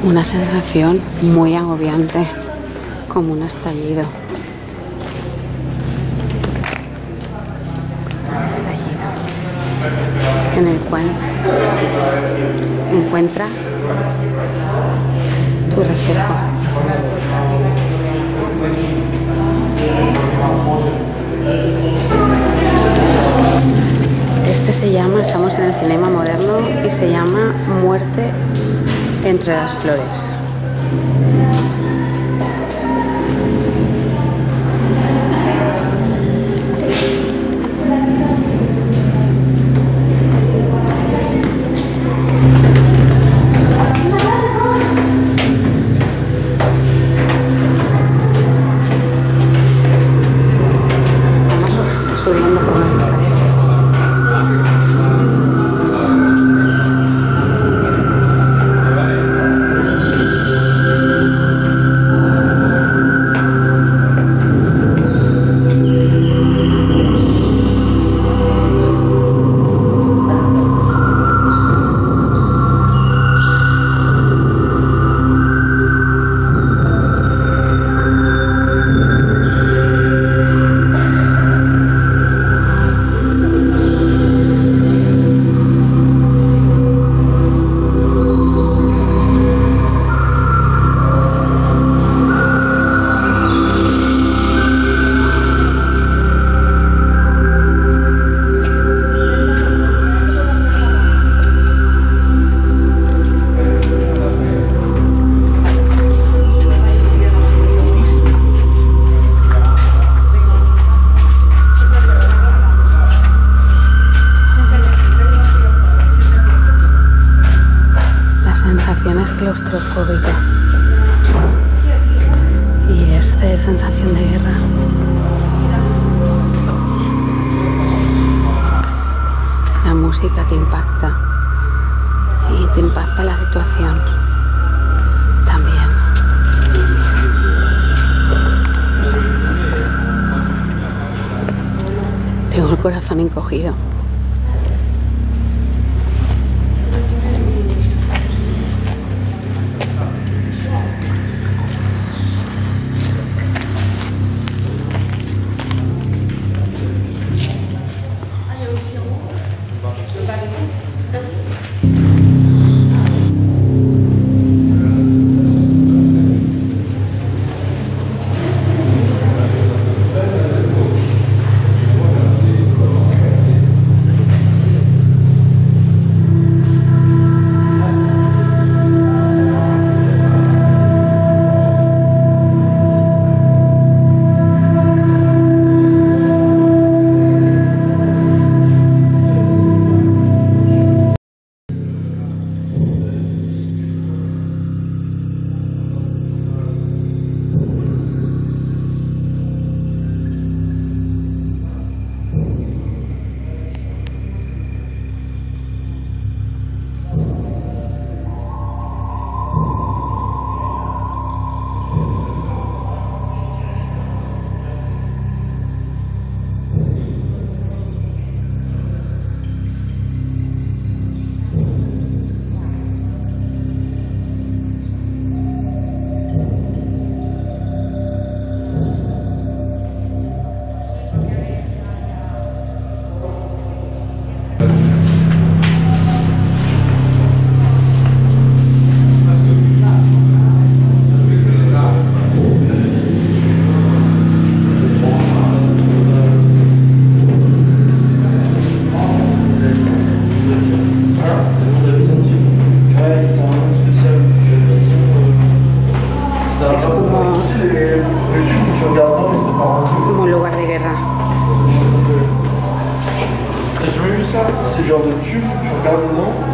Una sensación muy agobiante, como un estallido. En el cual encuentras tu reflejo. Este se llama, estamos en el cinema moderno y se llama Muerte entre las flores. Subiendo por las escaleras. Claustrofóbica y es de sensación de guerra. La música te impacta y te impacta la situación también. Tengo el corazón encogido. Como un lugar de guerra. T'as jamais vu ça? C'est le genre de tube que tu regardes dedans.